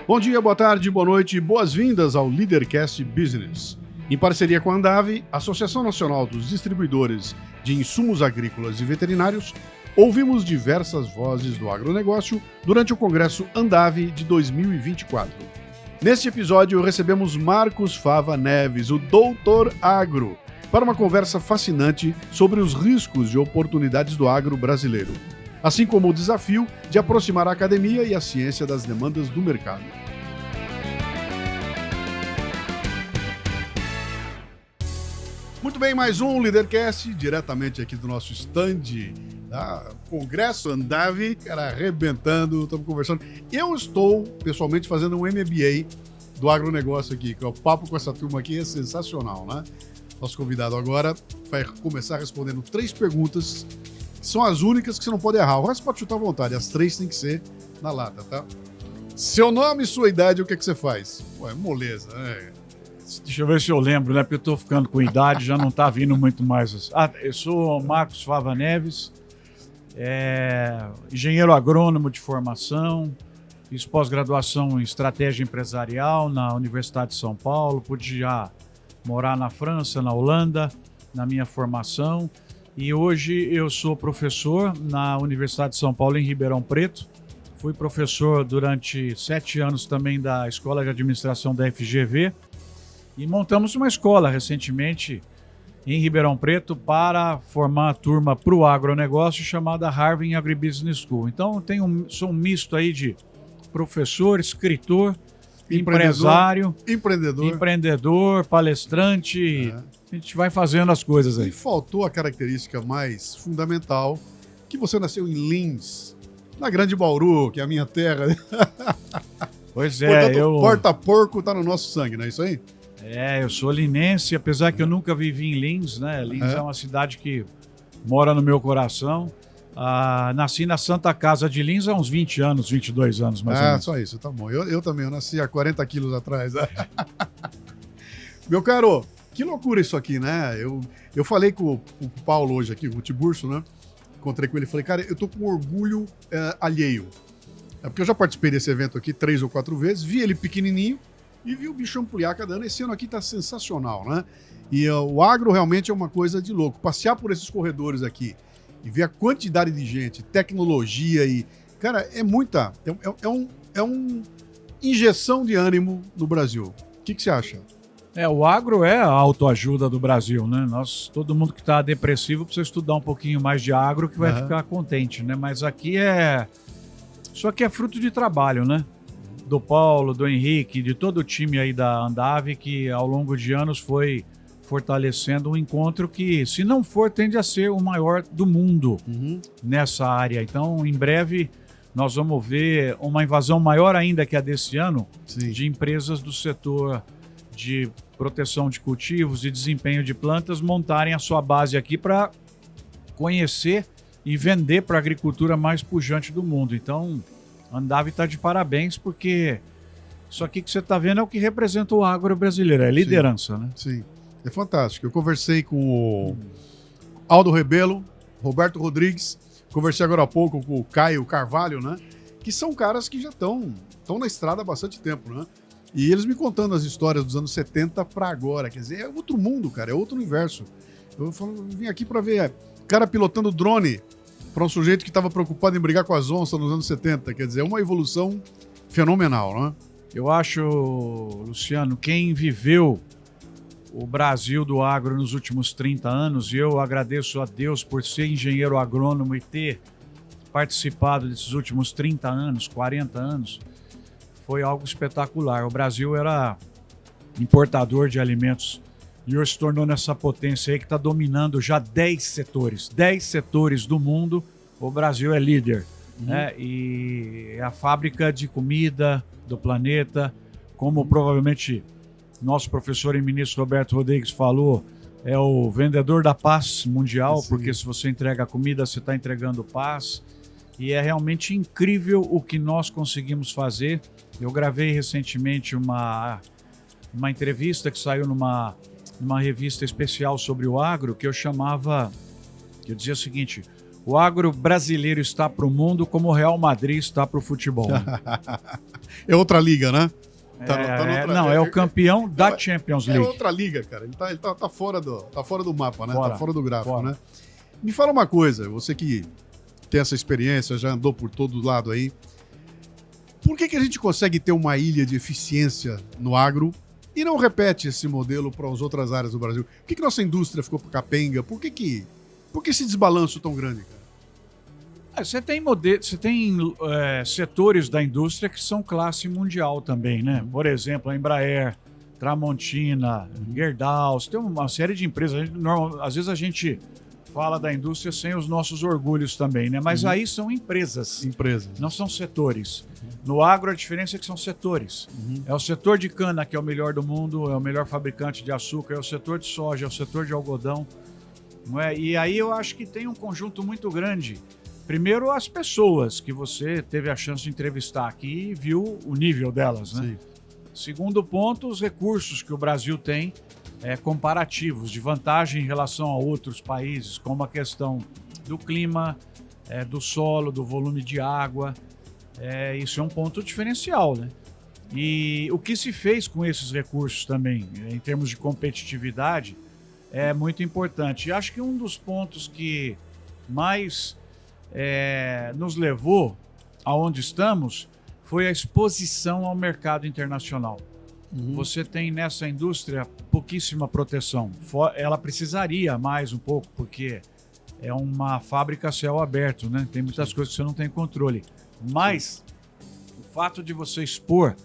Bom dia, boa tarde, boa noite e boas-vindas ao Leadercast Business. Em parceria com a Andave, Associação Nacional dos Distribuidores de Insumos Agrícolas e Veterinários, ouvimos diversas vozes do agronegócio durante o Congresso Andave de 2024. Neste episódio, recebemos Marcos Fava Neves, o Doutor Agro, para uma conversa fascinante sobre os riscos e oportunidades do agro brasileiro, assim como o desafio de aproximar a academia e a ciência das demandas do mercado. Muito bem, mais um Leadercast, diretamente aqui do nosso stand, Congresso Andave, cara, arrebentando, estamos conversando. Eu estou, pessoalmente, fazendo um MBA do agronegócio aqui, que é o papo com essa turma aqui é sensacional, né? Nosso convidado agora vai começar respondendo 3 perguntas, que são as únicas que você não pode errar. O resto pode chutar à vontade, as 3 tem que ser na lata, tá? Seu nome e sua idade, o que é que você faz? Ué, moleza, né? Deixa eu ver se eu lembro, né? Porque eu tô ficando com idade, já não tá vindo muito mais. Eu sou Marcos Fava Neves, engenheiro agrônomo de formação, fiz pós-graduação em estratégia empresarial na Universidade de São Paulo, pude já morar na França, na Holanda, na minha formação. E hoje eu sou professor na Universidade de São Paulo, em Ribeirão Preto. Fui professor durante 7 anos também da Escola de Administração da FGV. E montamos uma escola recentemente em Ribeirão Preto para formar a turma para o agronegócio chamada Harvard Agribusiness School. Então sou um misto aí de professor, escritor, empresário, empreendedor, palestrante. A gente vai fazendo as coisas aí. E faltou a característica mais fundamental, que você nasceu em Lins, na Grande Bauru, que é a minha terra. Pois é, portanto, porta-porco tá no nosso sangue, não é isso aí? Eu sou linense, apesar que eu nunca vivi em Lins, né? Lins é uma cidade que mora no meu coração. Nasci na Santa Casa de Lins há uns 20 anos, 22 anos mais ou menos. Só isso, tá bom. Eu também, eu nasci há 40 quilos atrás. Meu caro, que loucura isso aqui, né? Eu falei com o Paulo hoje aqui, com o Tiburcio, né? Encontrei com ele e falei, cara, eu tô com orgulho alheio. Porque eu já participei desse evento aqui 3 ou 4 vezes, vi ele pequenininho, e vi o bicho ampliar cada ano. Esse ano aqui tá sensacional, né? E o agro realmente é uma coisa de louco. Passear por esses corredores aqui e ver a quantidade de gente, tecnologia e... Cara, é muita... É uma injeção de ânimo no Brasil. O que você acha? O agro é a autoajuda do Brasil, né? Todo mundo que tá depressivo precisa estudar um pouquinho mais de agro que vai ficar contente, né? Mas aqui isso aqui é fruto de trabalho, né? Do Paulo, do Henrique, de todo o time aí da Andave, que ao longo de anos foi fortalecendo um encontro que, se não for, tende a ser o maior do mundo nessa área. Então, em breve, nós vamos ver uma invasão maior ainda que a desse ano de empresas do setor de proteção de cultivos e desempenho de plantas montarem a sua base aqui para conhecer e vender para a agricultura mais pujante do mundo. Então, Andave está de parabéns, porque isso aqui que você está vendo é o que representa o agro brasileiro, é liderança, né? Sim, é fantástico. Eu conversei com o Aldo Rebelo, Roberto Rodrigues, conversei agora há pouco com o Caio Carvalho, né? Que são caras que já estão na estrada há bastante tempo, né? E eles me contando as histórias dos anos 70 para agora, quer dizer, é outro mundo, cara, é outro universo. Eu vim aqui para ver cara pilotando drone para um sujeito que estava preocupado em brigar com as onças nos anos 70. Quer dizer, é uma evolução fenomenal, né? Eu acho, Luciano, quem viveu o Brasil do agro nos últimos 30 anos, e eu agradeço a Deus por ser engenheiro agrônomo e ter participado desses últimos 30 anos, 40 anos, foi algo espetacular. O Brasil era importador de alimentos e hoje se tornou nessa potência aí que está dominando já 10 setores do mundo. O Brasil é líder, né? E é a fábrica de comida do planeta, como provavelmente nosso professor e ministro Roberto Rodrigues falou, é o vendedor da paz mundial, porque se você entrega comida, você está entregando paz. E é realmente incrível o que nós conseguimos fazer. Eu gravei recentemente uma entrevista que saiu numa revista especial sobre o agro, que eu dizia o seguinte: O agro brasileiro está para o mundo como o Real Madrid está para o futebol. Né? É outra liga, né? É o campeão da Champions League. É outra liga, cara. Ele tá fora do mapa, né? Fora, tá fora do gráfico, fora. né? Me fala uma coisa, você que tem essa experiência, já andou por todo lado aí. Por que a gente consegue ter uma ilha de eficiência no agro e não repete esse modelo para as outras áreas do Brasil? Por que nossa indústria ficou capenga? Por que esse desbalanço tão grande, cara? Você tem setores da indústria que são classe mundial também, né? Por exemplo, a Embraer, Tramontina, Gerdau, tem uma série de empresas. Às vezes a gente fala da indústria sem os nossos orgulhos também, né? Mas aí são empresas. Não são setores. No agro a diferença é que são setores. É o setor de cana que é o melhor do mundo, é o melhor fabricante de açúcar, é o setor de soja, é o setor de algodão. Não é? E aí eu acho que tem um conjunto muito grande. Primeiro, as pessoas que você teve a chance de entrevistar aqui e viu o nível delas, né? Sim. Segundo ponto, os recursos que o Brasil tem comparativos, de vantagem em relação a outros países, como a questão do clima, do solo, do volume de água. Isso é um ponto diferencial, né? E o que se fez com esses recursos também, em termos de competitividade, é muito importante. E acho que um dos pontos que mais nos levou aonde estamos foi a exposição ao mercado internacional. Você tem nessa indústria pouquíssima proteção. Ela precisaria mais um pouco, porque é uma fábrica a céu aberto, né? Tem muitas coisas que você não tem controle. Mas o fato de você expor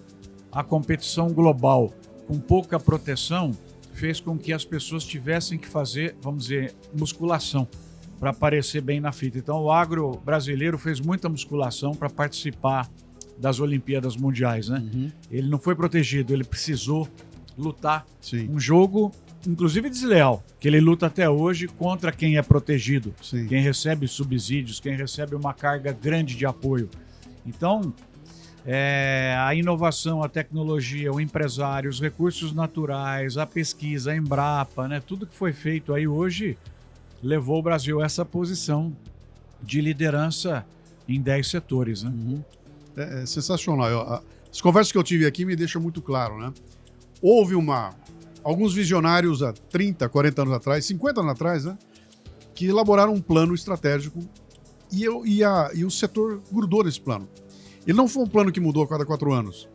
a competição global com pouca proteção fez com que as pessoas tivessem que fazer, vamos dizer, musculação para aparecer bem na fita. Então o agro brasileiro fez muita musculação para participar das Olimpíadas Mundiais, né? Ele não foi protegido, ele precisou lutar. Sim. Um jogo, inclusive desleal, que ele luta até hoje contra quem é protegido, sim, quem recebe subsídios, quem recebe uma carga grande de apoio. Então, a inovação, a tecnologia, o empresário, os recursos naturais, a pesquisa, a Embrapa, né? Tudo que foi feito aí hoje levou o Brasil a essa posição de liderança em 10 setores, né? É sensacional. As conversas que eu tive aqui me deixam muito claro, né? Houve alguns visionários há 30, 40 anos atrás, 50 anos atrás, né? Que elaboraram um plano estratégico e o setor grudou nesse plano. Ele não foi um plano que mudou a cada 4 anos,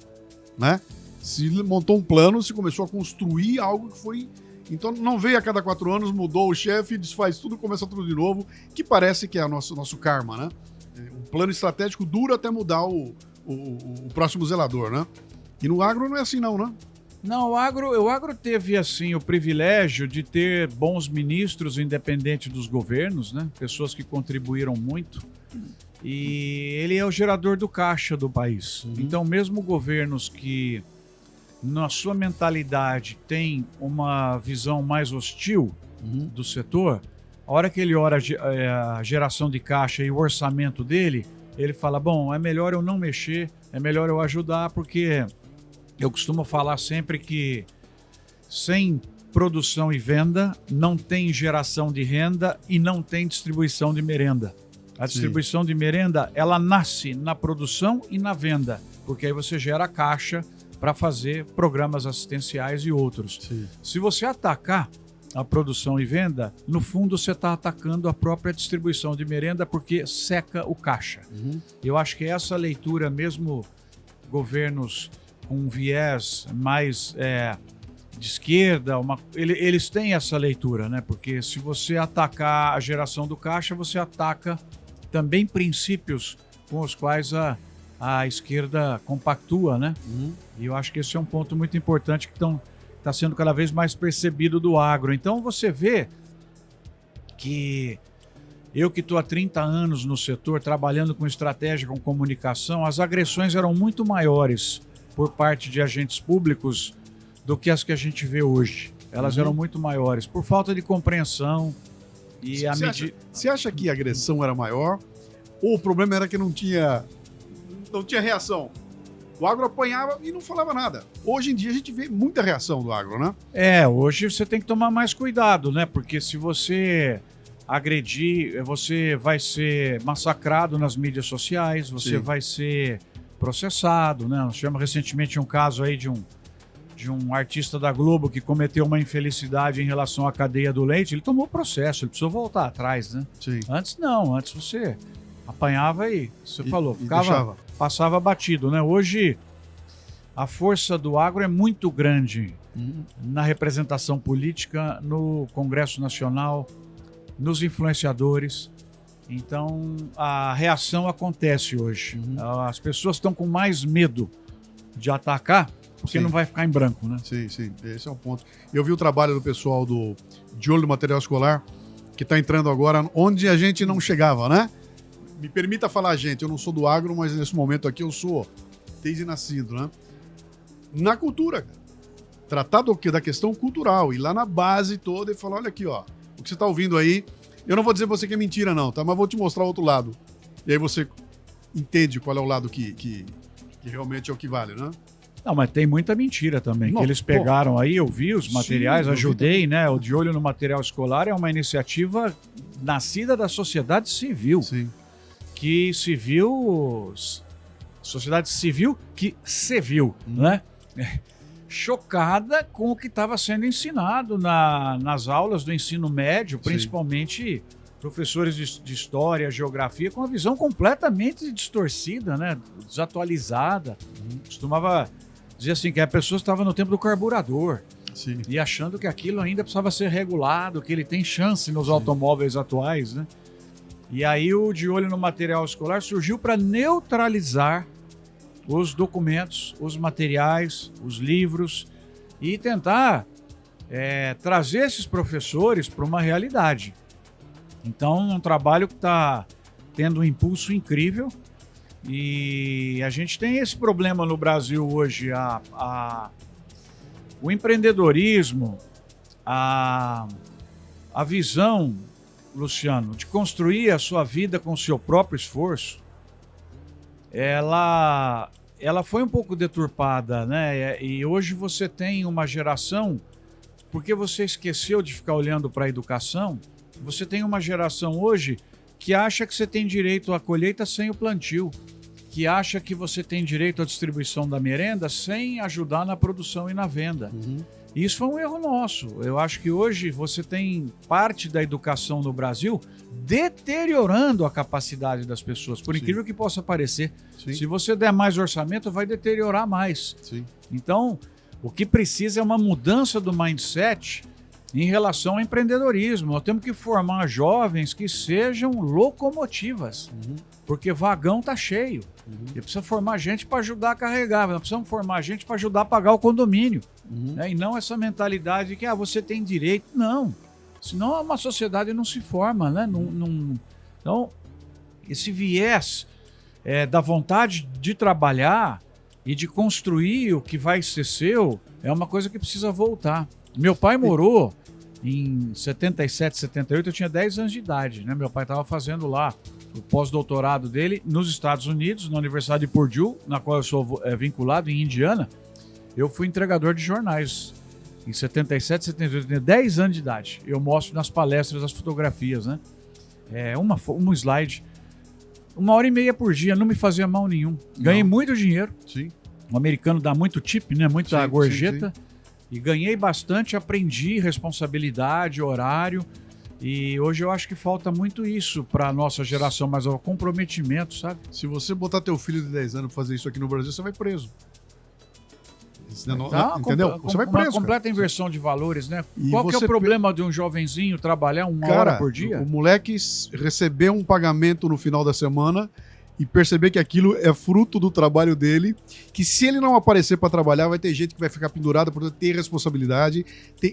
né? Se montou um plano, se começou a construir algo que foi... Então não veio a cada 4 anos, mudou o chefe, desfaz tudo, começa tudo de novo, que parece que é o nosso karma, né? O plano estratégico dura até mudar o próximo zelador, né? E no agro não é assim não, né? Não, o agro teve assim o privilégio de ter bons ministros independente dos governos, né? Pessoas que contribuíram muito. E ele é o gerador do caixa do país. Então, mesmo governos que na sua mentalidade tem uma visão mais hostil do setor, a hora que ele olha a geração de caixa e o orçamento dele, ele fala, bom, é melhor eu não mexer, é melhor eu ajudar, porque eu costumo falar sempre que sem produção e venda não tem geração de renda e não tem distribuição de merenda. A distribuição de merenda, ela nasce na produção e na venda, porque aí você gera caixa para fazer programas assistenciais e outros. Sim. Se você atacar a produção e venda, no fundo você está atacando a própria distribuição de merenda porque seca o caixa. Eu acho que essa leitura, mesmo governos com um viés mais de esquerda, eles têm essa leitura, né? Porque se você atacar a geração do caixa, você ataca também princípios com os quais a esquerda compactua, né? E eu acho que esse é um ponto muito importante que está sendo cada vez mais percebido do agro. Então você vê que eu que estou há 30 anos no setor, trabalhando com estratégia, com comunicação, as agressões eram muito maiores por parte de agentes públicos do que as que a gente vê hoje. Elas eram muito maiores, por falta de compreensão. E Você acha que a agressão era maior ou o problema era que não tinha reação? O agro apanhava e não falava nada. Hoje em dia a gente vê muita reação do agro, né? Hoje você tem que tomar mais cuidado, né? Porque se você agredir, você vai ser massacrado nas mídias sociais, você vai ser processado, né? Nós tivemos recentemente um caso aí de um artista da Globo que cometeu uma infelicidade em relação à cadeia do leite. Ele tomou processo, ele precisou voltar atrás, né? Sim. Antes não, antes você apanhava e você falou, deixava. Passava batido, né? Hoje a força do agro é muito grande na representação política, no Congresso Nacional, nos influenciadores. Então a reação acontece hoje. As pessoas estão com mais medo de atacar porque não vai ficar em branco, né? Sim, esse é o ponto. Eu vi o trabalho do pessoal de olho no material escolar, que está entrando agora onde a gente não chegava, né? Me permita falar, gente, eu não sou do agro, mas nesse momento aqui eu sou desde nascido, né? Na cultura, cara. Tratar da questão cultural, ir lá na base toda e falar, olha aqui, ó, o que você está ouvindo aí, eu não vou dizer pra você que é mentira não, tá? Mas vou te mostrar o outro lado. E aí você entende qual é o lado que realmente é o que vale, né? Não, mas tem muita mentira também, que eles pegaram aí, eu vi os materiais, ajudei, né? O De Olho no Material Escolar é uma iniciativa nascida da sociedade civil. Sim. Sociedade civil que se viu, né? Chocada com o que estava sendo ensinado nas aulas do ensino médio, principalmente professores de história, geografia, com uma visão completamente distorcida, né? Desatualizada. Costumava dizer assim, que a pessoa estava no tempo do carburador. Sim. E achando que aquilo ainda precisava ser regulado, que ele tem chance nos automóveis atuais, né? E aí o De Olho no Material Escolar surgiu para neutralizar os documentos, os materiais, os livros e tentar trazer esses professores para uma realidade. Então, é um trabalho que está tendo um impulso incrível. E a gente tem esse problema no Brasil hoje, o empreendedorismo, a visão, Luciano, de construir a sua vida com o seu próprio esforço, ela foi um pouco deturpada, né? E hoje você tem uma geração, porque você esqueceu de ficar olhando para a educação, você tem uma geração hoje que acha que você tem direito à colheita sem o plantio, que acha que você tem direito à distribuição da merenda sem ajudar na produção e na venda. Isso foi um erro nosso. Eu acho que hoje você tem parte da educação no Brasil deteriorando a capacidade das pessoas, por incrível que possa parecer. Se você der mais orçamento, vai deteriorar mais. Então, o que precisa é uma mudança do mindset em relação ao empreendedorismo. Nós temos que formar jovens que sejam locomotivas, porque vagão está cheio. E precisa formar gente para ajudar a carregar, nós precisamos formar gente para ajudar a pagar o condomínio. Né? E não essa mentalidade de que você tem direito. Não, senão uma sociedade não se forma. Né? Então, esse viés da vontade de trabalhar e de construir o que vai ser seu é uma coisa que precisa voltar. Meu pai morou em 77, 78, eu tinha 10 anos de idade, né? Meu pai estava fazendo lá o pós-doutorado dele nos Estados Unidos, na Universidade de Purdue, na qual eu sou vinculado, em Indiana. Eu fui entregador de jornais em 77, 78, eu tinha 10 anos de idade. Eu mostro nas palestras as fotografias, né? Um slide, 1h30 por dia, não me fazia mal nenhum. Ganhei muito dinheiro. O americano dá muito tip, né? Muita gorjeta. E ganhei bastante, aprendi responsabilidade, horário. E hoje eu acho que falta muito isso para a nossa geração, mas o comprometimento, sabe? Se você botar teu filho de 10 anos para fazer isso aqui no Brasil, você vai preso. Entendeu? Você vai preso. Uma completa inversão de valores, né? Qual que é o problema de um jovenzinho trabalhar uma hora por dia? O moleque receber um pagamento no final da semana e perceber que aquilo é fruto do trabalho dele, que se ele não aparecer para trabalhar, vai ter gente que vai ficar pendurada por ter responsabilidade.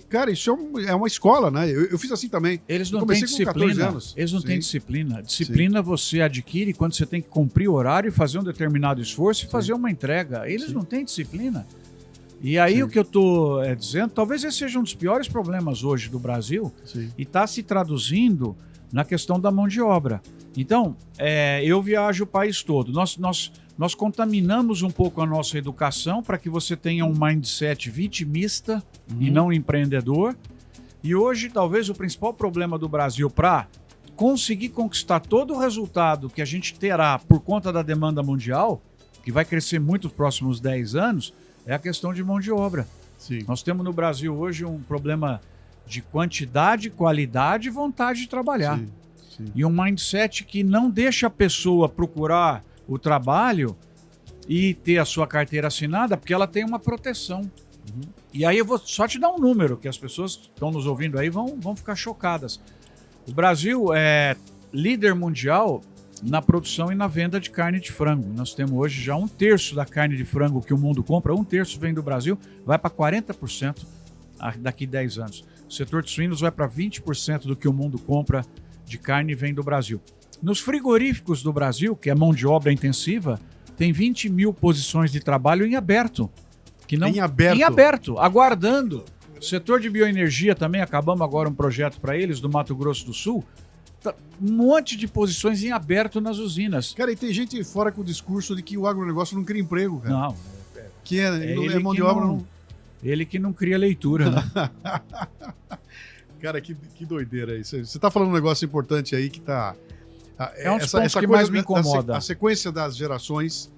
Cara, isso é uma escola, né? Eu fiz assim também. Eles não têm disciplina. Eles não têm disciplina. Disciplina você adquire quando você tem que cumprir o horário, fazer um determinado esforço e fazer uma entrega. Eles não têm disciplina. E aí o que eu estou dizendo, talvez esse seja um dos piores problemas hoje do Brasil e está se traduzindo na questão da mão de obra. Então, eu viajo o país todo. Nós contaminamos um pouco a nossa educação para que você tenha um mindset vitimista e não empreendedor. E hoje, talvez, o principal problema do Brasil para conseguir conquistar todo o resultado que a gente terá por conta da demanda mundial, que vai crescer muito nos próximos 10 anos, é a questão de mão de obra. Sim. Nós temos no Brasil hoje um problema de quantidade, qualidade e vontade de trabalhar. Sim, sim. E um mindset que não deixa a pessoa procurar o trabalho e ter a sua carteira assinada, porque ela tem uma proteção. Uhum. E aí eu vou só te dar um número, que as pessoas que estão nos ouvindo aí vão ficar chocadas. O Brasil é líder mundial na produção e na venda de carne de frango. Nós temos hoje já 1/3 da carne de frango que o mundo compra, 1/3 vem do Brasil, vai para 40% daqui a 10 anos. O setor de suínos vai para 20% do que o mundo compra de carne vem do Brasil. Nos frigoríficos do Brasil, que é mão de obra intensiva, tem 20 mil posições de trabalho em aberto. Em aberto? Em aberto, aguardando. O setor de bioenergia também, acabamos agora um projeto para eles, do Mato Grosso do Sul. Um monte de posições em aberto nas usinas. Cara, e tem gente fora com o discurso de que o agronegócio não cria emprego, cara. Não. Que é mão de obra não... Ele que não cria leitura, né? Cara, que doideira isso. Você tá falando um negócio importante aí que tá... É um dos pontos que mais me incomoda. A sequência das gerações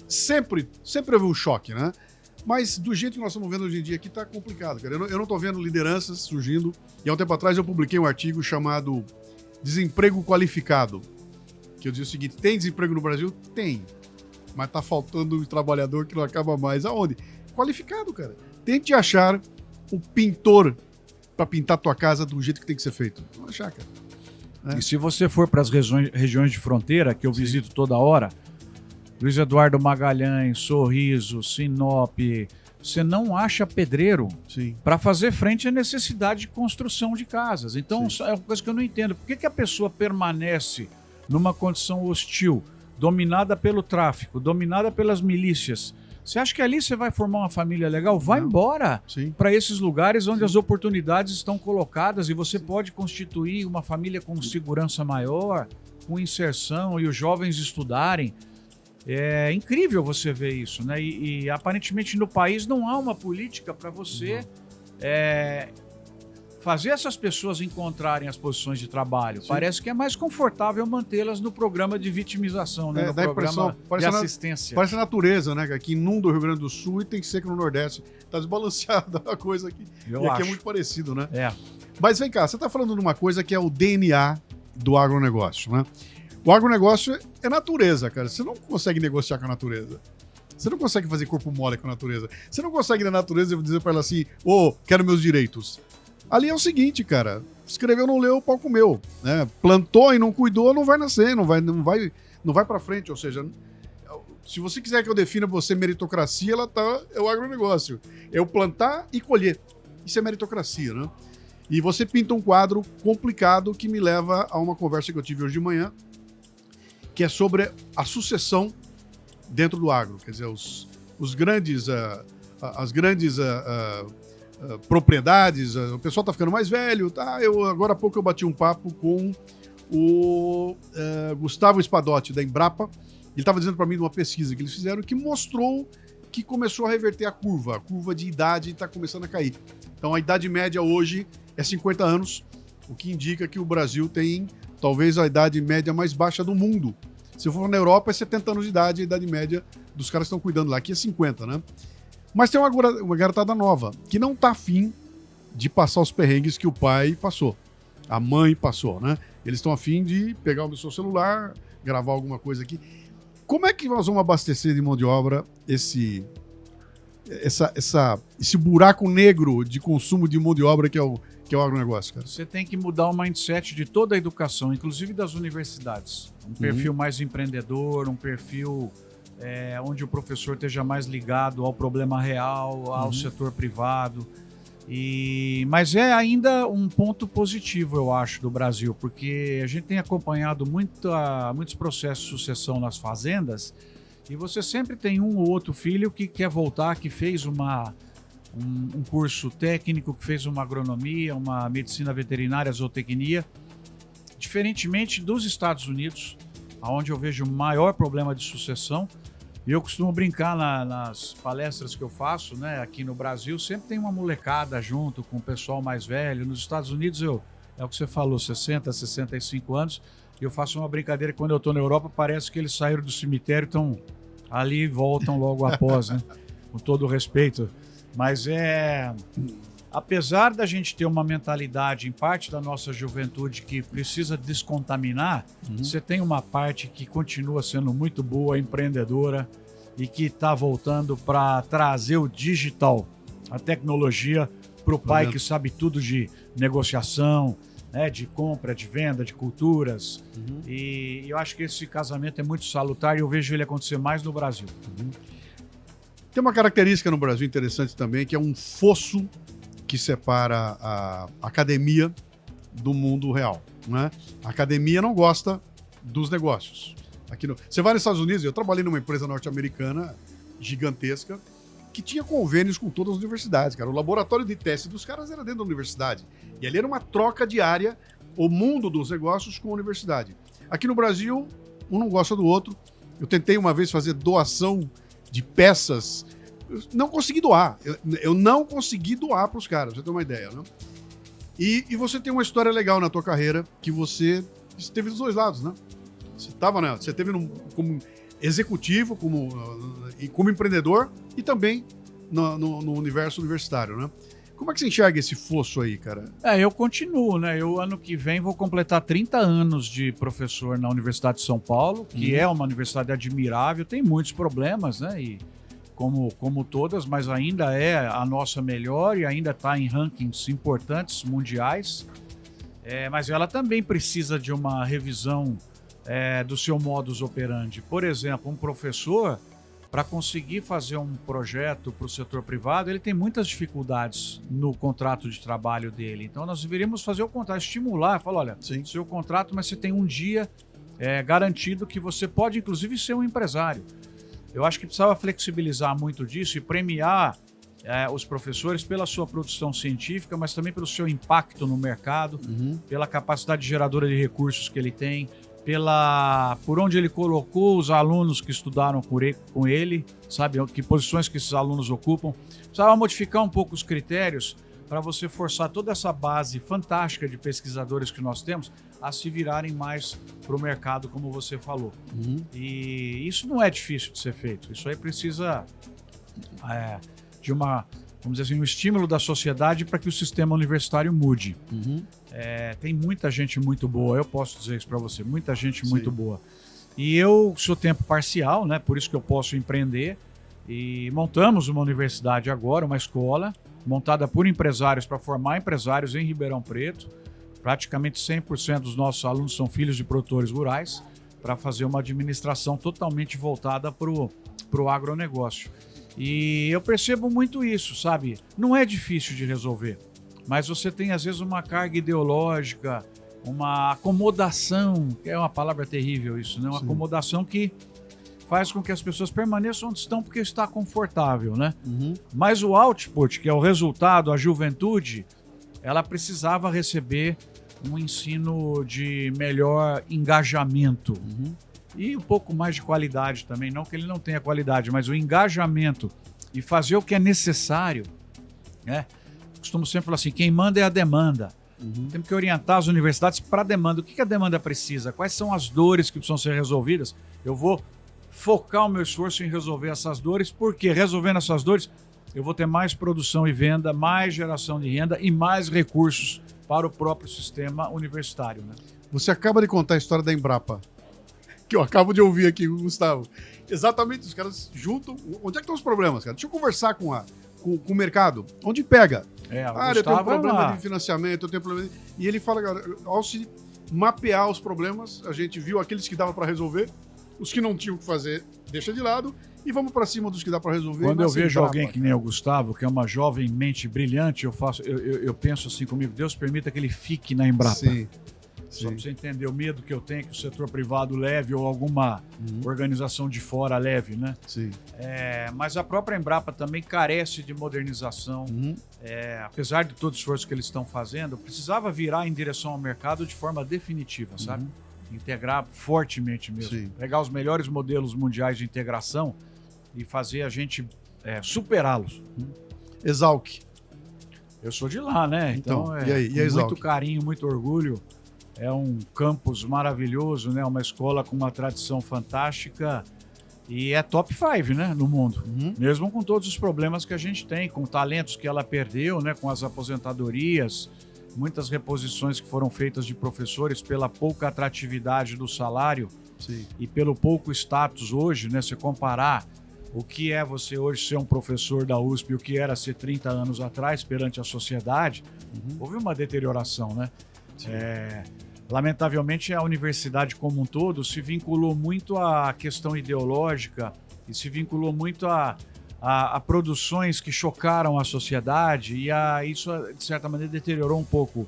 sempre houve um choque, né? Mas do jeito que nós estamos vendo hoje em dia aqui tá complicado, cara. Eu não tô vendo lideranças surgindo. E há um tempo atrás eu publiquei um artigo chamado Desemprego Qualificado. Que eu dizia o seguinte, tem desemprego no Brasil? Tem. Mas tá faltando um trabalhador que não acaba mais. Aonde? Qualificado, cara. Tente achar o pintor para pintar tua casa do jeito que tem que ser feito. Não achar, cara. E se você for para as regiões de fronteira, que eu visito toda hora, Luiz Eduardo Magalhães, Sorriso, Sinop, você não acha pedreiro para fazer frente à necessidade de construção de casas. Então, é uma coisa que eu não entendo. Por que a pessoa permanece numa condição hostil, dominada pelo tráfico, dominada pelas milícias? Você acha que ali você vai formar uma família legal? Vai embora para esses lugares onde as oportunidades estão colocadas e você pode constituir uma família com segurança maior, com inserção e os jovens estudarem. É incrível você ver isso, né? E aparentemente no país não há uma política para você fazer essas pessoas encontrarem as posições de trabalho. Parece que é mais confortável mantê-las no programa de vitimização, né? No programa de assistência. Parece a natureza, né? Que inunda o Rio Grande do Sul e tem seca no Nordeste. Tá desbalanceada a coisa aqui. E aqui é muito parecido, né? Mas vem cá, você tá falando de uma coisa que é o DNA do agronegócio, né? O agronegócio é natureza, cara. Você não consegue negociar com a natureza. Você não consegue fazer corpo mole com a natureza. Você não consegue na natureza dizer pra ela assim, quero meus direitos. Ali é o seguinte, cara. Escreveu, não leu, o pau comeu. Né? Plantou e não cuidou, não vai nascer, não vai pra frente. Ou seja, se você quiser que eu defina você meritocracia, é o agronegócio. É o plantar e colher. Isso é meritocracia, né? E você pinta um quadro complicado que me leva a uma conversa que eu tive hoje de manhã, que é sobre a sucessão dentro do agro. Quer dizer, as grandes propriedades, o pessoal está ficando mais velho. Tá? Agora há pouco eu bati um papo com o Gustavo Espadotti, da Embrapa. Ele estava dizendo para mim de uma pesquisa que eles fizeram que mostrou que começou a reverter a curva de idade está começando a cair. Então a idade média hoje é 50 anos, o que indica que o Brasil tem talvez a idade média mais baixa do mundo. Se for na Europa, é 70 anos de idade, a idade média dos caras que estão cuidando lá. Aqui é 50, né? Mas tem uma garotada nova, que não tá afim de passar os perrengues que o pai passou. A mãe passou, né? Eles estão afim de pegar o seu celular, gravar alguma coisa aqui. Como é que nós vamos abastecer de mão de obra esse buraco negro de consumo de mão de obra que é o agronegócio, cara? Você tem que mudar o mindset de toda a educação, inclusive das universidades. Um perfil mais empreendedor, um perfil onde o professor esteja mais ligado ao problema real, ao setor privado. Mas é ainda um ponto positivo, eu acho, do Brasil, porque a gente tem acompanhado muitos processos de sucessão nas fazendas e você sempre tem um ou outro filho que quer voltar, que fez um curso técnico, que fez uma agronomia, uma medicina veterinária, zootecnia, diferentemente dos Estados Unidos, onde eu vejo o maior problema de sucessão. E eu costumo brincar nas palestras que eu faço, né? Aqui no Brasil sempre tem uma molecada junto com o pessoal mais velho. Nos Estados Unidos eu É o que você falou, 60, 65 anos. Eu faço uma brincadeira que quando eu estou na Europa, parece que eles saíram do cemitério, estão ali e voltam logo após, né? Com todo o respeito. Mas apesar da gente ter uma mentalidade em parte da nossa juventude que precisa descontaminar, você tem uma parte que continua sendo muito boa, empreendedora, e que está voltando para trazer o digital, a tecnologia, para o pai que sabe tudo de negociação, né, de compra, de venda, de culturas. E eu acho que esse casamento é muito salutar e eu vejo ele acontecer mais no Brasil. Tem uma característica no Brasil interessante também, que é um fosso que separa a academia do mundo real, né? A academia não gosta dos negócios. Você vai nos Estados Unidos, eu trabalhei numa empresa norte-americana gigantesca que tinha convênios com todas as universidades, cara. O laboratório de teste dos caras era dentro da universidade. E ali era uma troca diária, o mundo dos negócios com a universidade. Aqui no Brasil, um não gosta do outro. Eu tentei uma vez fazer doação de peças. Eu não consegui doar. Eu não consegui doar para os caras, pra você ter uma ideia, né? E você tem uma história legal na tua carreira, que você esteve dos dois lados, né? Você teve como executivo, como empreendedor e também no universo universitário, né? Como é que você enxerga esse fosso aí, cara? Eu continuo, né? Eu, ano que vem, vou completar 30 anos de professor na Universidade de São Paulo, que é uma universidade admirável, tem muitos problemas, né? E como todas, mas ainda é a nossa melhor e ainda está em rankings importantes mundiais. Mas ela também precisa de uma revisão do seu modus operandi. Por exemplo, um professor, para conseguir fazer um projeto para o setor privado, ele tem muitas dificuldades no contrato de trabalho dele. Então, nós deveríamos fazer o contrário, estimular, falar, olha, seu contrato, mas você tem um dia garantido que você pode, inclusive, ser um empresário. Eu acho que precisava flexibilizar muito disso e premiar os professores pela sua produção científica, mas também pelo seu impacto no mercado, pela capacidade geradora de recursos que ele tem, por onde ele colocou os alunos que estudaram com ele, sabe, que posições que esses alunos ocupam. Precisava modificar um pouco os critérios para você forçar toda essa base fantástica de pesquisadores que nós temos a se virarem mais para o mercado, como você falou. E isso não é difícil de ser feito. Isso aí precisa de vamos dizer assim, um estímulo da sociedade para que o sistema universitário mude. Tem muita gente muito boa, eu posso dizer isso para você, muita gente muito boa. E eu sou tempo parcial, né? Por isso que eu posso empreender. E montamos uma universidade agora, uma escola, montada por empresários para formar empresários em Ribeirão Preto. Praticamente 100% dos nossos alunos são filhos de produtores rurais, para fazer uma administração totalmente voltada para o agronegócio. E eu percebo muito isso, sabe? Não é difícil de resolver, mas você tem às vezes uma carga ideológica, uma acomodação, que é uma palavra terrível isso, né? Uma acomodação que faz com que as pessoas permaneçam onde estão porque está confortável, né? Mas o output, que é o resultado, a juventude, ela precisava receber um ensino de melhor engajamento e um pouco mais de qualidade também, não que ele não tenha qualidade, mas o engajamento e fazer o que é necessário, né? Costumo sempre falar assim, quem manda é a demanda. Temos que orientar as universidades para a demanda. O que a demanda precisa? Quais são as dores que precisam ser resolvidas? Eu vou focar o meu esforço em resolver essas dores, porque resolvendo essas dores, eu vou ter mais produção e venda, mais geração de renda e mais recursos para o próprio sistema universitário, né? Você acaba de contar a história da Embrapa, que eu acabo de ouvir aqui, Gustavo. Exatamente, os caras juntam. Onde é que estão os problemas, cara? Deixa eu conversar com o mercado. Onde pega? Eu tenho um problema de financiamento, eu tenho problema. E ele fala, cara, ao se mapear os problemas, a gente viu aqueles que dava para resolver, os que não tinham o que fazer, deixa de lado, e vamos para cima dos que dá para resolver. Quando eu vejo alguém que nem o Gustavo, que é uma jovem mente brilhante, eu penso assim comigo, Deus permita que ele fique na Embrapa. Só para você entender o medo que eu tenho que o setor privado leve ou alguma organização de fora leve, né? Mas a própria Embrapa também carece de modernização. Apesar de todo o esforço que eles estão fazendo, precisava virar em direção ao mercado de forma definitiva, sabe? Integrar fortemente mesmo. Pegar os melhores modelos mundiais de integração e fazer a gente superá-los. Exalc. Eu sou de lá, né? Então e aí, Exalc? muito carinho, muito orgulho. É um campus maravilhoso, né? Uma escola com uma tradição fantástica e é top 5, né? No mundo. Mesmo com todos os problemas que a gente tem, com talentos que ela perdeu, né? Com as aposentadorias, muitas reposições que foram feitas de professores pela pouca atratividade do salário. Sim. E pelo pouco status hoje, né? Se comparar o que é você hoje ser um professor da USP e o que era ser 30 anos atrás perante a sociedade, houve uma deterioração, né? Lamentavelmente, a universidade como um todo se vinculou muito à questão ideológica e se vinculou muito a produções que chocaram a sociedade e isso, de certa maneira, deteriorou um pouco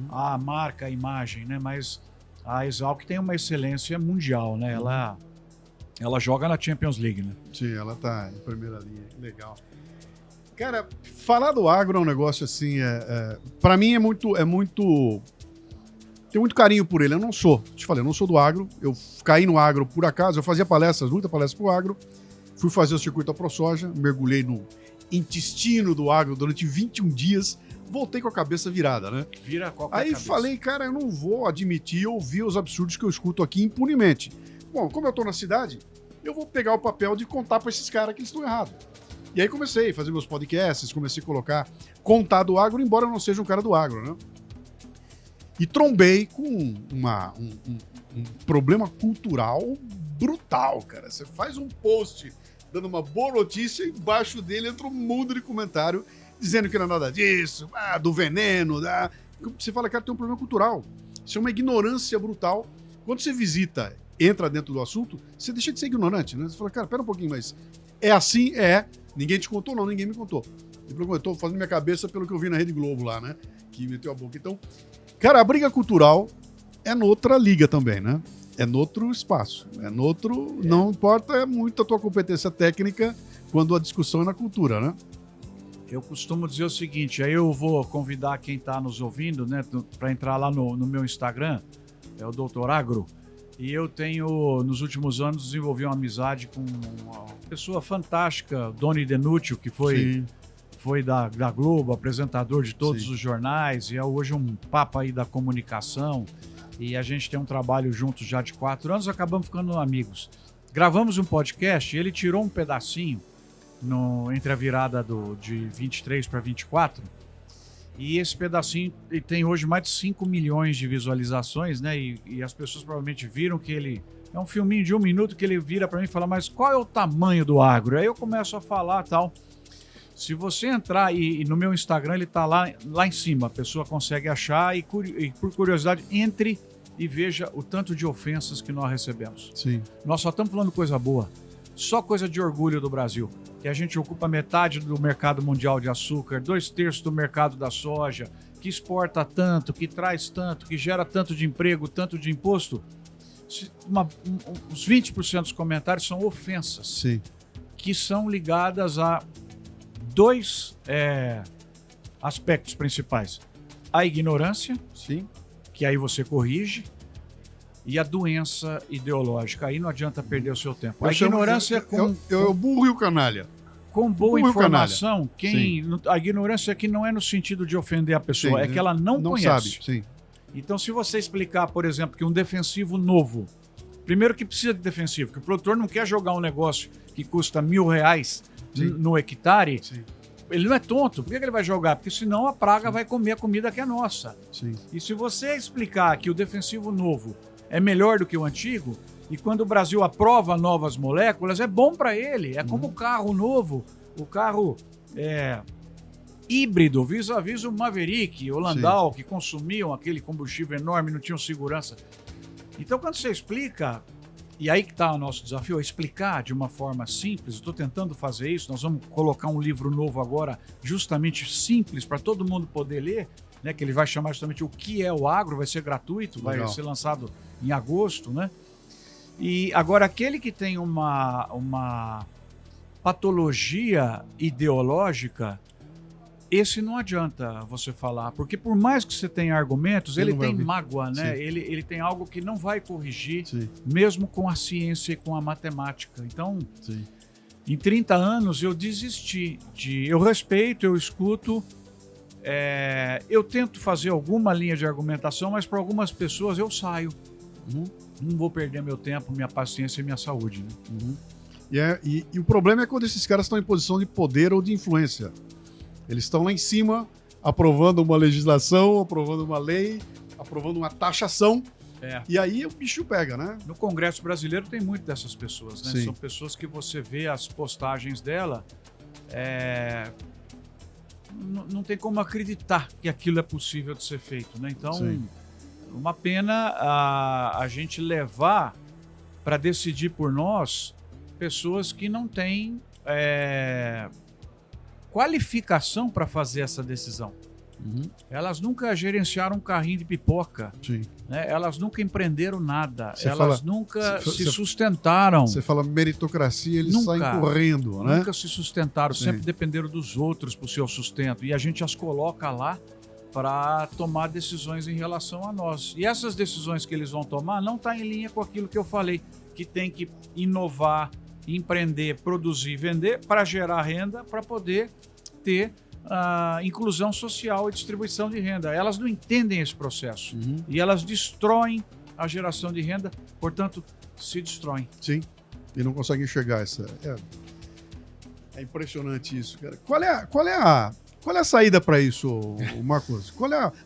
a marca, a imagem, né? Mas a Exalc tem uma excelência mundial, né? Ela joga na Champions League, né? Sim, ela tá em primeira linha. Legal. Cara, falar do agro é um negócio assim, para mim é muito... Tenho muito carinho por ele. Eu não sou, te falei, eu não sou do agro. Eu caí no agro por acaso. Eu fazia palestras, muita palestra pro agro. Fui fazer o circuito da ProSoja, mergulhei no intestino do agro durante 21 dias. Voltei com a cabeça virada, né? Vira qualquer Aí cabeça. falei, cara, eu não vou admitir ouvir os absurdos que eu escuto aqui impunemente. Bom, como eu tô na cidade, eu vou pegar o papel de contar pra esses caras que eles estão errados. E aí comecei a fazer meus podcasts, comecei a contar do agro, embora eu não seja um cara do agro, né? E trombei com um problema cultural brutal, cara. Você faz um post dando uma boa notícia, embaixo dele entra um mundo de comentário dizendo que não é nada disso, do veneno. Você fala, cara, tem um problema cultural. Isso é uma ignorância brutal. Quando você visita, entra dentro do assunto, você deixa de ser ignorante, né? Você fala, cara, pera um pouquinho, mas é assim? É. Ninguém te contou? Não, ninguém me contou. Eu tô fazendo minha cabeça pelo que eu vi na Rede Globo lá, né? Que meteu a boca. Então, cara, a briga cultural é noutra liga também, né? É noutro espaço. Não importa muito a tua competência técnica quando a discussão é na cultura, né? Eu costumo dizer o seguinte, aí eu vou convidar quem está nos ouvindo, né, para entrar lá no meu Instagram, é o Dr. Agro, e eu tenho, nos últimos anos, desenvolvi uma amizade com uma pessoa fantástica, Doni Denútil, que foi da Globo, apresentador de todos os jornais, e é hoje um papa aí da comunicação, e a gente tem um trabalho juntos já de 4 anos, acabamos ficando amigos. Gravamos um podcast e ele tirou um pedacinho entre a virada de 23 para 24, e esse pedacinho tem hoje mais de 5 milhões de visualizações, né? E as pessoas provavelmente viram que ele é um filminho de 1 minuto que ele vira para mim e fala, mas qual é o tamanho do agro? Aí eu começo a falar tal. Se você entrar e no meu Instagram, ele tá lá em cima, a pessoa consegue achar e por curiosidade, entre e veja o tanto de ofensas que nós recebemos. Sim. Nós só estamos falando coisa boa, só coisa de orgulho do Brasil, que a gente ocupa metade do mercado mundial de açúcar, 2/3 do mercado da soja, que exporta tanto, que traz tanto, que gera tanto de emprego, tanto de imposto. Uns 20% dos comentários são ofensas. Sim. Que são ligadas a 2 aspectos principais. A ignorância, Sim. que aí você corrige, e a doença ideológica. Aí não adianta perder o seu tempo. A ignorância é o burro e o canalha. Com boa informação, a ignorância aqui não é no sentido de ofender a pessoa, é que ela não conhece. Sabe. Sim. Então, se você explicar, por exemplo, que um defensivo novo, primeiro que precisa de defensivo, que o produtor não quer jogar um negócio que custa R$1.000 no hectare, ele não é tonto. Por que ele vai jogar? Porque senão a praga vai comer a comida que é nossa. Sim. E se você explicar que o defensivo novo é melhor do que o antigo, e quando o Brasil aprova novas moléculas, é bom para ele. É como o carro novo, o carro híbrido, vis-a-vis o Maverick, o Landau, que consumiam aquele combustível enorme, não tinham segurança. Então, quando você explica, e aí que está o nosso desafio, é explicar de uma forma simples. Estou tentando fazer isso, nós vamos colocar um livro novo agora, justamente simples, para todo mundo poder ler, né, que ele vai chamar justamente o que é o agro, vai ser gratuito, vai ser lançado em agosto, né? E agora, aquele que tem uma patologia ideológica, esse não adianta você falar, porque por mais que você tenha argumentos, ele tem mágoa, né? Ele tem algo que não vai corrigir, mesmo com a ciência e com a matemática. Então, em 30 anos, eu desisti eu respeito, eu escuto, eu tento fazer alguma linha de argumentação, mas para algumas pessoas eu saio. Não vou perder meu tempo, minha paciência e minha saúde. Né? E o problema é quando esses caras estão em posição de poder ou de influência. Eles estão lá em cima, aprovando uma legislação, aprovando uma lei, aprovando uma taxação. E aí o bicho pega, né? No Congresso Brasileiro tem muito dessas pessoas, né? Sim. São pessoas que você vê as postagens dela, não tem como acreditar que aquilo é possível de ser feito, né? Então, Sim. uma pena a gente levar para decidir por nós pessoas que não têm qualificação para fazer essa decisão. Elas nunca gerenciaram um carrinho de pipoca. Sim. Né? Elas nunca empreenderam nada. Você Elas nunca se sustentaram. Você fala meritocracia, eles saem correndo, né? Nunca se sustentaram, Sim. sempre dependeram dos outros para o seu sustento. E a gente as coloca lá para tomar decisões em relação a nós. E essas decisões que eles vão tomar não estão em linha com aquilo que eu falei, que tem que inovar, empreender, produzir, vender para gerar renda, para poder ter a inclusão social e distribuição de renda. Elas não entendem esse processo e elas destroem a geração de renda, portanto, se destroem. Sim, e não conseguem enxergar essa... É impressionante isso, cara. Qual é a saída para isso, Marcos?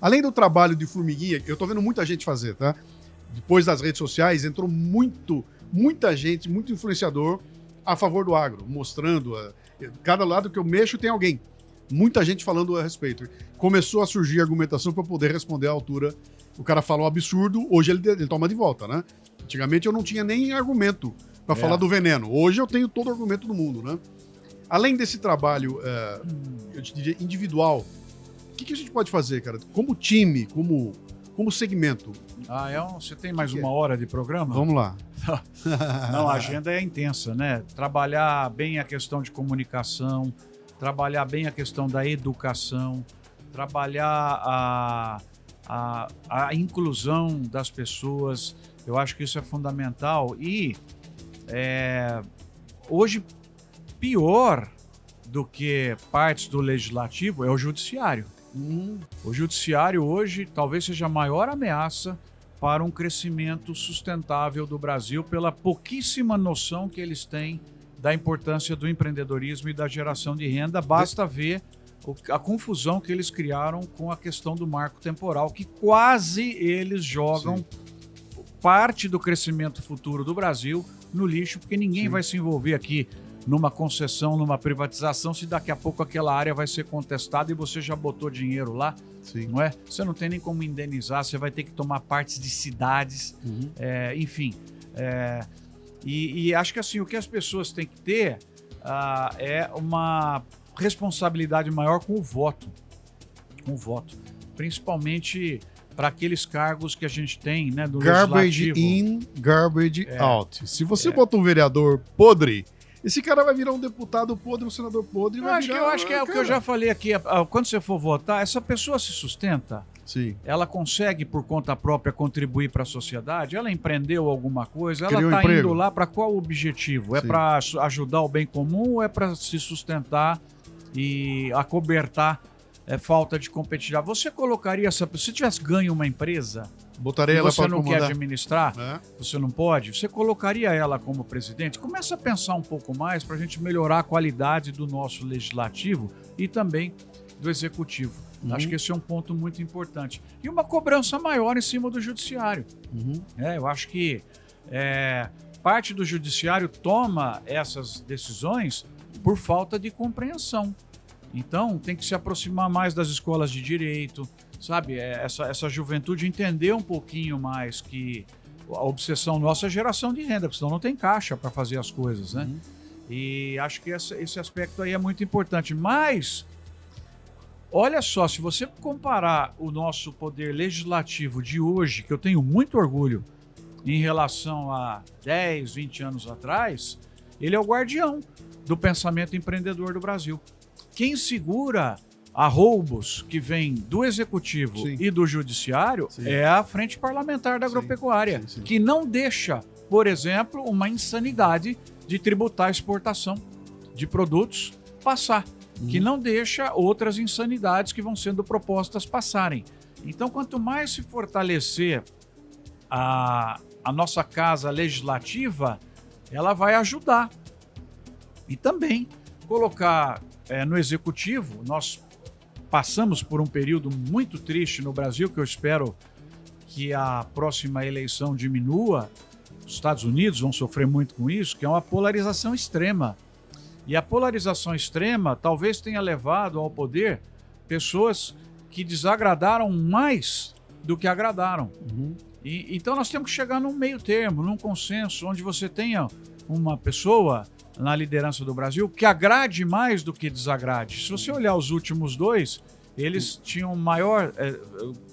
Além do trabalho de formiguinha, eu tô vendo muita gente fazer, tá? Depois das redes sociais, entrou muita gente, muito influenciador a favor do agro, mostrando... cada lado que eu mexo tem alguém. Muita gente falando a respeito. Começou a surgir argumentação para poder responder à altura. O cara fala um absurdo, hoje ele toma de volta, né? Antigamente eu não tinha nem argumento para falar do veneno. Hoje eu tenho todo o argumento do mundo, né? Além desse trabalho, eu te diria, individual, o que a gente pode fazer, cara? Como time, como segmento? Você tem mais uma hora de programa? Vamos lá. Não, a agenda é intensa, né? Trabalhar bem a questão de comunicação, trabalhar bem a questão da educação, trabalhar a inclusão das pessoas. Eu acho que isso é fundamental. E hoje, pior do que partes do legislativo é o judiciário. O judiciário hoje talvez seja a maior ameaça para um crescimento sustentável do Brasil pela pouquíssima noção que eles têm da importância do empreendedorismo e da geração de renda. Basta ver a confusão que eles criaram com a questão do marco temporal, que quase eles jogam parte do crescimento futuro do Brasil no lixo, porque ninguém vai se envolver aqui numa concessão, numa privatização, se daqui a pouco aquela área vai ser contestada e você já botou dinheiro lá, não é? Você não tem nem como indenizar, você vai ter que tomar partes de cidades, enfim. E acho que assim, o que as pessoas têm que ter é uma responsabilidade maior com o voto. Principalmente para aqueles cargos que a gente tem, né, do Garbage legislativo. in, garbage out. Se você bota um vereador podre, esse cara vai virar um deputado podre, um senador podre. Eu acho que é o que eu já falei aqui. Quando você for votar, essa pessoa se sustenta. Sim. Ela consegue, por conta própria, contribuir para a sociedade? Ela empreendeu alguma coisa? Ela Criou está emprego. indo lá para qual objetivo? É Sim. para ajudar o bem comum ou é para se sustentar e acobertar falta de competitividade? Você colocaria essa pessoa... Se tivesse ganho uma empresa... Botarei e ela você para não comandar. quer administrar, você não pode, você colocaria ela como presidente? Começa a pensar um pouco mais para a gente melhorar a qualidade do nosso legislativo e também do executivo. Acho que esse é um ponto muito importante. E uma cobrança maior em cima do judiciário. Eu acho que parte do judiciário toma essas decisões por falta de compreensão. Então, tem que se aproximar mais das escolas de direito, sabe? Essa juventude entender um pouquinho mais que a obsessão nossa é geração de renda, porque senão não tem caixa para fazer as coisas, né? E acho que esse aspecto aí é muito importante. Mas, olha só, se você comparar o nosso poder legislativo de hoje, que eu tenho muito orgulho, em relação a 10, 20 anos atrás, ele é o guardião do pensamento empreendedor do Brasil. Quem segura a roubos que vem do executivo e do judiciário é a Frente Parlamentar da Agropecuária, que não deixa, por exemplo, uma insanidade de tributar a exportação de produtos passar. que não deixa outras insanidades que vão sendo propostas passarem. Então, quanto mais se fortalecer a nossa casa legislativa, ela vai ajudar. E também colocar no executivo, nós passamos por um período muito triste no Brasil, que eu espero que a próxima eleição diminua. Os Estados Unidos vão sofrer muito com isso, que é uma polarização extrema. E a polarização extrema talvez tenha levado ao poder pessoas que desagradaram mais do que agradaram. Então nós temos que chegar num meio termo, num consenso, onde você tenha uma pessoa na liderança do Brasil que agrade mais do que desagrade. Se você olhar os últimos dois, eles tinham um maior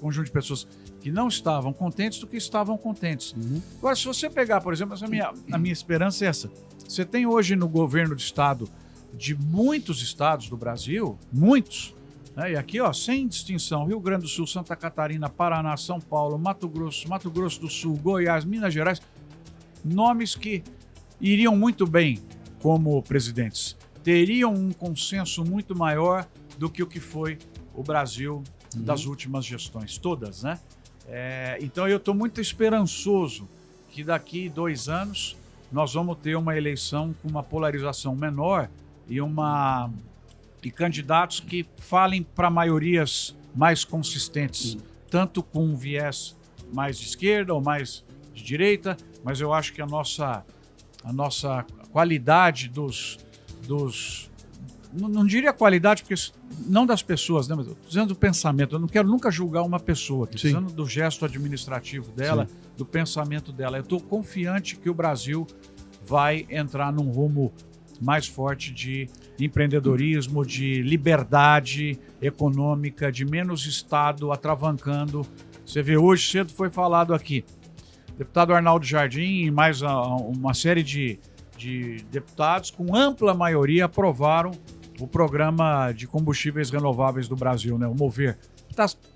conjunto de pessoas que não estavam contentes do que estavam contentes. Agora, se você pegar, por exemplo, a minha esperança é essa. Você tem hoje no governo de estado, de muitos estados do Brasil, muitos, né? E aqui, sem distinção, Rio Grande do Sul, Santa Catarina, Paraná, São Paulo, Mato Grosso do Sul, Goiás, Minas Gerais, nomes que iriam muito bem como presidentes, teriam um consenso muito maior do que o que foi o Brasil das últimas gestões, todas, né? Então eu estou muito esperançoso que daqui 2 anos nós vamos ter uma eleição com uma polarização menor e candidatos que falem para maiorias mais consistentes, tanto com um viés mais de esquerda ou mais de direita, mas eu acho que a nossa qualidade não diria qualidade, porque não das pessoas, né? Mas eu tô dizendo do pensamento. Eu não quero nunca julgar uma pessoa, estou dizendo do gesto administrativo dela, do pensamento dela. Eu estou confiante que o Brasil vai entrar num rumo mais forte de empreendedorismo, de liberdade econômica, de menos Estado atravancando. Você vê, hoje cedo foi falado aqui, deputado Arnaldo Jardim e mais uma série de deputados com ampla maioria aprovaram o programa de combustíveis renováveis do Brasil, né? O Mover.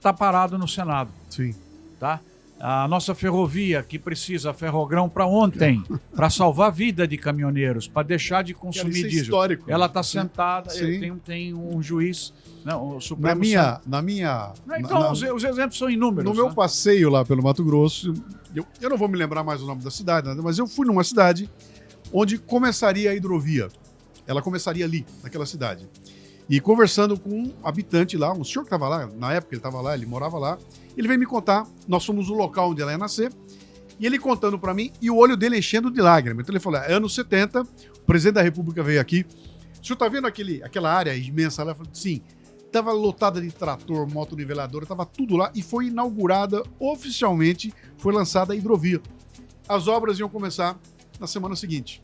Tá parado no Senado. Sim. Tá? A nossa ferrovia, que precisa Ferrogrão para ontem, para salvar a vida de caminhoneiros, para deixar de consumir diesel. Histórico, ela está sentada, tem um juiz, não, o Supremo. Então, os exemplos são inúmeros. No meu passeio lá pelo Mato Grosso, eu não vou me lembrar mais o nome da cidade, mas eu fui numa cidade onde começaria a hidrovia. Ela começaria ali, naquela cidade. E conversando com um habitante lá, um senhor que estava lá, na época ele estava lá, ele morava lá, ele veio me contar, nós fomos o local onde ela ia nascer, e ele contando para mim, e o olho dele enchendo de lágrimas. Então ele falou, anos 70, o presidente da República veio aqui, o senhor tá vendo aquela área imensa lá? Eu falei, sim, estava lotada de trator, motoniveladora, estava tudo lá, e foi inaugurada oficialmente, foi lançada a hidrovia. As obras iam começar na semana seguinte.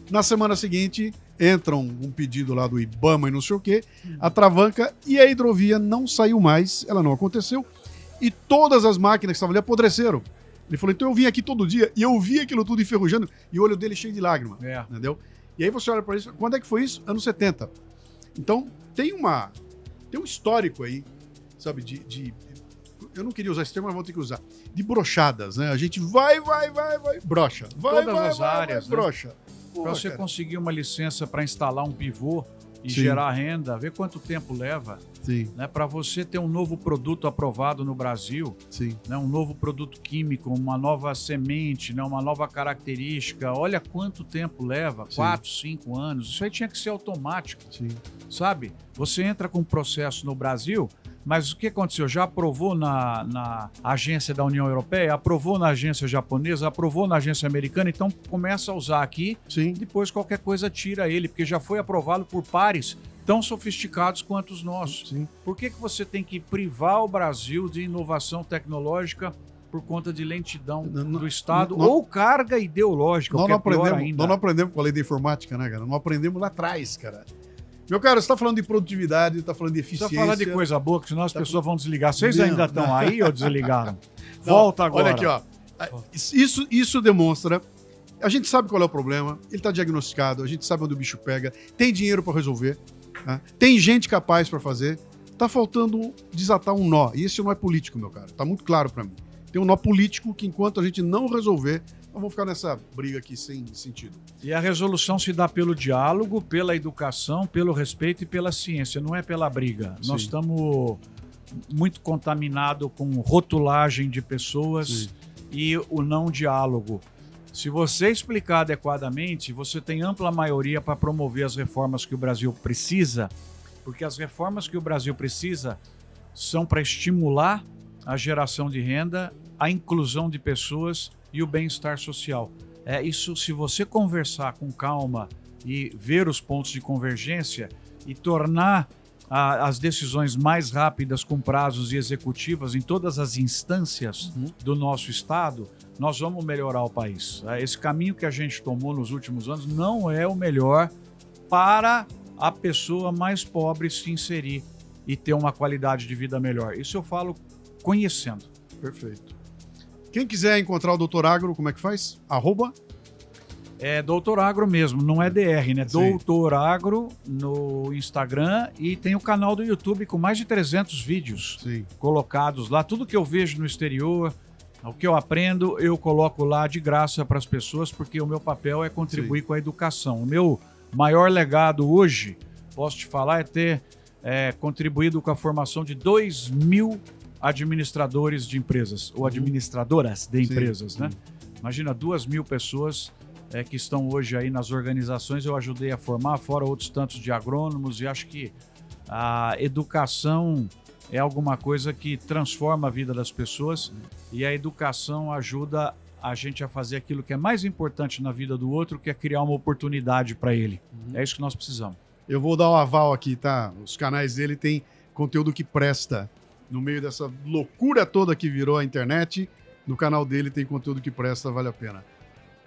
Na semana seguinte, entra um pedido lá do IBAMA e não sei o quê, atravanca e a hidrovia não saiu mais, ela não aconteceu, e todas as máquinas que estavam ali apodreceram. Ele falou, então eu vim aqui todo dia e eu vi aquilo tudo enferrujando e o olho dele cheio de lágrima, entendeu? E aí você olha para isso, quando é que foi isso? Anos 70. Então, tem um histórico aí, sabe, eu não queria usar esse termo, mas vou ter que usar, de brochadas, né? A gente vai, brocha. Todas as áreas, né? Brocha. Para você conseguir uma licença para instalar um pivô e gerar renda, vê quanto tempo leva. Né? Para você ter um novo produto aprovado no Brasil, né? Um novo produto químico, uma nova semente, né? Uma nova característica, olha quanto tempo leva, 4, 5 anos. Isso aí tinha que ser automático, sabe? Você entra com um processo no Brasil, mas o que aconteceu? Já aprovou na agência da União Europeia, aprovou na agência japonesa, aprovou na agência americana, então começa a usar aqui, depois qualquer coisa tira ele, porque já foi aprovado por pares tão sofisticados quanto os nossos. Por que você tem que privar o Brasil de inovação tecnológica por conta de lentidão do Estado ou carga ideológica, o que é pior ainda? Nós não aprendemos com a lei da informática, né, cara? Não aprendemos lá atrás, cara. Meu cara, você está falando de produtividade, está falando de eficiência. Precisa falar de coisa boa, que senão as pessoas vão desligar. Vocês ainda estão aí ou desligaram? Volta agora. Olha aqui, ó. Isso demonstra... A gente sabe qual é o problema, ele está diagnosticado, a gente sabe onde o bicho pega, tem dinheiro para resolver, né? Tem gente capaz para fazer. Está faltando desatar um nó. E esse nó é político, meu cara. Está muito claro para mim. Tem um nó político que, enquanto a gente não resolver, Não vou ficar nessa briga aqui sem sentido. E a resolução se dá pelo diálogo, pela educação, pelo respeito e pela ciência, não é pela briga. Sim. Nós estamos muito contaminados com rotulagem de pessoas. Sim. E o não diálogo. Se você explicar adequadamente, você tem ampla maioria para promover as reformas que o Brasil precisa, porque as reformas que o Brasil precisa são para estimular a geração de renda, a inclusão de pessoas e o bem-estar social. Isso, se você conversar com calma e ver os pontos de convergência e tornar as decisões mais rápidas com prazos e executivas em todas as instâncias do nosso Estado, nós vamos melhorar o país. Esse caminho que a gente tomou nos últimos anos não é o melhor para a pessoa mais pobre se inserir e ter uma qualidade de vida melhor. Isso eu falo conhecendo. Perfeito. Quem quiser encontrar o Dr. Agro, como é que faz? @ É Doutor Agro mesmo, não é DR, né? Sim. Doutor Agro no Instagram e tem o canal do YouTube com mais de 300 vídeos Sim. colocados lá. Tudo que eu vejo no exterior, o que eu aprendo, eu coloco lá de graça para as pessoas, porque o meu papel é contribuir com a educação. O meu maior legado hoje, posso te falar, é ter contribuído com a formação de 2.000 administradores de empresas, ou administradoras de empresas, né? Imagina 2.000 pessoas que estão hoje aí nas organizações, eu ajudei a formar, fora outros tantos de agrônomos, e acho que a educação é alguma coisa que transforma a vida das pessoas, e a educação ajuda a gente a fazer aquilo que é mais importante na vida do outro, que é criar uma oportunidade para ele. É isso que nós precisamos. Eu vou dar o aval aqui, tá? Os canais dele têm conteúdo que presta. No meio dessa loucura toda que virou a internet, no canal dele tem conteúdo que presta, vale a pena.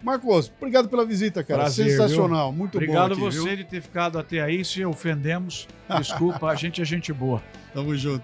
Marcos, obrigado pela visita, cara. Prazer, sensacional, viu? Muito obrigado bom aqui, você viu? de ter ficado até aí. Se ofendemos, desculpa, a gente é gente boa. Tamo junto.